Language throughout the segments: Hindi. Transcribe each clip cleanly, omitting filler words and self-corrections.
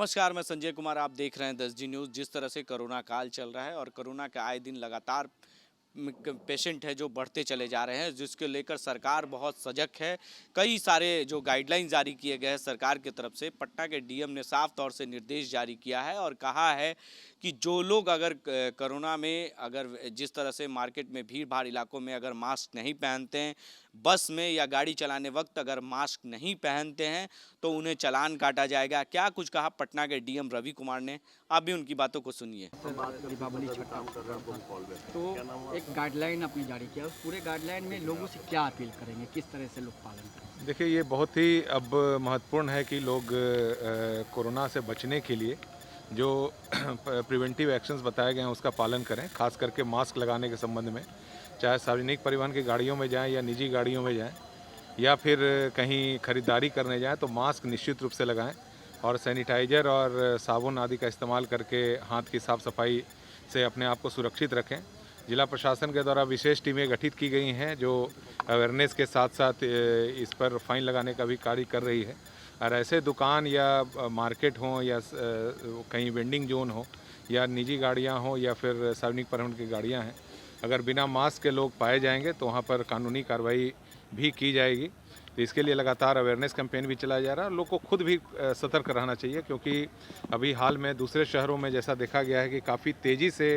नमस्कार, मैं संजय कुमार। आप देख रहे हैं 10G न्यूज़। जिस तरह से कोरोना काल चल रहा है और कोरोना के आए दिन लगातार पेशेंट है जो बढ़ते चले जा रहे हैं, जिसके लेकर सरकार बहुत सजग है। कई सारे जो गाइडलाइन जारी किए गए हैं सरकार की तरफ से, पटना के डीएम ने साफ तौर से निर्देश जारी किया है और कहा है कि जो लोग अगर कोरोना में अगर जिस तरह से मार्केट में भीड़ भाड़ इलाकों में अगर मास्क नहीं पहनते हैं, बस में या गाड़ी चलाने वक्त अगर मास्क नहीं पहनते हैं तो उन्हें चालान काटा जाएगा। क्या कुछ कहा पटना के डीएम रवि कुमार ने, आप भी उनकी बातों को सुनिए। दीपावली छठा तो एक गाइडलाइन आपने जारी किया, उस पूरे गाइडलाइन में लोगों से क्या अपील करेंगे, किस तरह से लोग पालन करेंगे? देखिए, ये बहुत ही अब महत्वपूर्ण है कि लोग कोरोना से बचने के लिए जो प्रिवेंटिव एक्शंस बताए गए हैं उसका पालन करें। खास करके मास्क लगाने के संबंध में, चाहे सार्वजनिक परिवहन की गाड़ियों में जाएं या निजी गाड़ियों में जाएं या फिर कहीं खरीदारी करने जाएं तो मास्क निश्चित रूप से लगाएं और सैनिटाइज़र और साबुन आदि का इस्तेमाल करके हाथ की साफ़ सफाई से अपने आप को सुरक्षित रखें। जिला प्रशासन के द्वारा विशेष टीमें गठित की गई हैं जो अवेयरनेस के साथ साथ इस पर फाइन लगाने का भी कार्य कर रही है। और ऐसे दुकान या मार्केट हों या कहीं वेंडिंग जोन हो या निजी गाड़ियां हों या फिर सार्वजनिक परिवहन की गाड़ियां हैं, अगर बिना मास्क के लोग पाए जाएंगे तो वहां पर कानूनी कार्रवाई भी की जाएगी। तो इसके लिए लगातार अवेयरनेस कैंपेन भी चलाया जा रहा है। लोग को खुद भी सतर्क रहना चाहिए, क्योंकि अभी हाल में दूसरे शहरों में जैसा देखा गया है कि काफ़ी तेज़ी से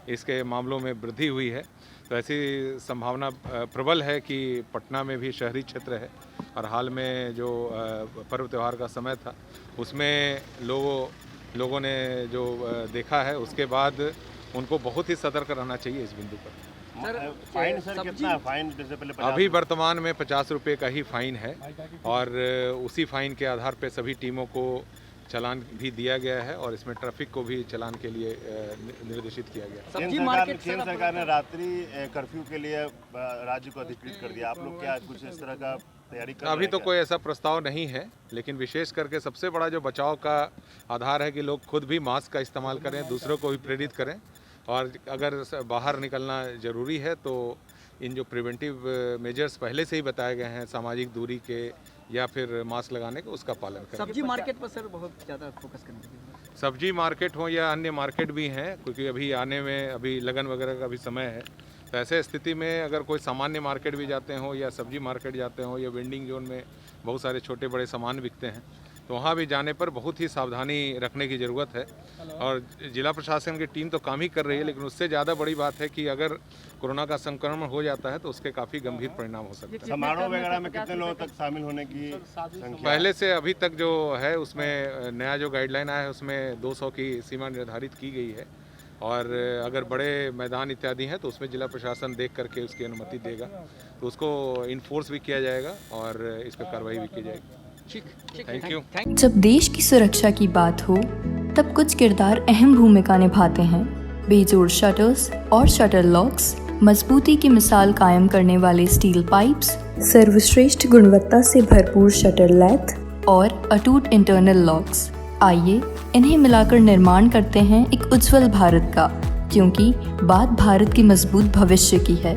इसके मामलों में वृद्धि हुई है। तो ऐसी संभावना प्रबल है कि पटना में भी शहरी क्षेत्र है और हाल में जो पर्व त्यौहार का समय था उसमें लोगों ने जो देखा है उसके बाद उनको बहुत ही सतर्क रहना चाहिए इस बिंदु पर। फाइन सर कितना है? फाइन जैसे पहले अभी वर्तमान में 50 रुपये का ही फाइन है और उसी फाइन के आधार पर सभी टीमों को चालान भी दिया गया है और इसमें ट्रैफिक को भी चालान के लिए निर्देशित किया गया। केंद्र सरकार ने रात्रि कर्फ्यू के लिए राज्य को अधिकृत कर दिया। आप लोग क्या कुछ इस तरह का तैयारी कर रहे हैं? अभी तो कोई ऐसा प्रस्ताव नहीं है, लेकिन विशेष करके सबसे बड़ा जो बचाव का आधार है कि लोग खुद भी मास्क का इस्तेमाल करें, दूसरों को भी प्रेरित करें और अगर बाहर निकलना ज़रूरी है तो इन जो प्रिवेंटिव मेजर्स पहले से ही बताए गए हैं, सामाजिक दूरी के या फिर मास्क लगाने के, उसका पालन करें। सब्जी मार्केट पर सर बहुत ज़्यादा फोकस करने की, सब्जी मार्केट हो या अन्य मार्केट भी हैं, क्योंकि अभी आने में अभी लगन वगैरह का भी समय है। तो ऐसे स्थिति में अगर कोई सामान्य मार्केट भी जाते हों या सब्जी मार्केट जाते हों या वेंडिंग जोन में बहुत सारे छोटे बड़े सामान बिकते हैं तो वहाँ भी जाने पर बहुत ही सावधानी रखने की ज़रूरत है। और जिला प्रशासन की टीम तो काम ही कर रही है, लेकिन उससे ज़्यादा बड़ी बात है कि अगर कोरोना का संक्रमण हो जाता है तो उसके काफ़ी गंभीर परिणाम हो सकते हैं। समारोह वगैरह में कितने लोगों तक शामिल होने की संख्या? पहले से अभी तक जो है उसमें नया जो गाइडलाइन आया है उसमें 200 की सीमा निर्धारित की गई है और अगर बड़े मैदान इत्यादि हैं तो उसमें जिला प्रशासन देख करके उसकी अनुमति देगा, तो उसको इन्फोर्स भी किया जाएगा और इस पर कार्रवाई भी की जाएगी। Thank you. जब देश की सुरक्षा की बात हो तब कुछ किरदार अहम भूमिका निभाते हैं। बेजोड़ शटर्स और शटर लॉक्स, मजबूती की मिसाल कायम करने वाले स्टील पाइप्स, सर्वश्रेष्ठ गुणवत्ता से भरपूर शटर लैथ और अटूट इंटरनल लॉक्स। आइए इन्हें मिलाकर निर्माण करते हैं एक उज्जवल भारत का, क्योंकि बात भारत के मजबूत भविष्य की है।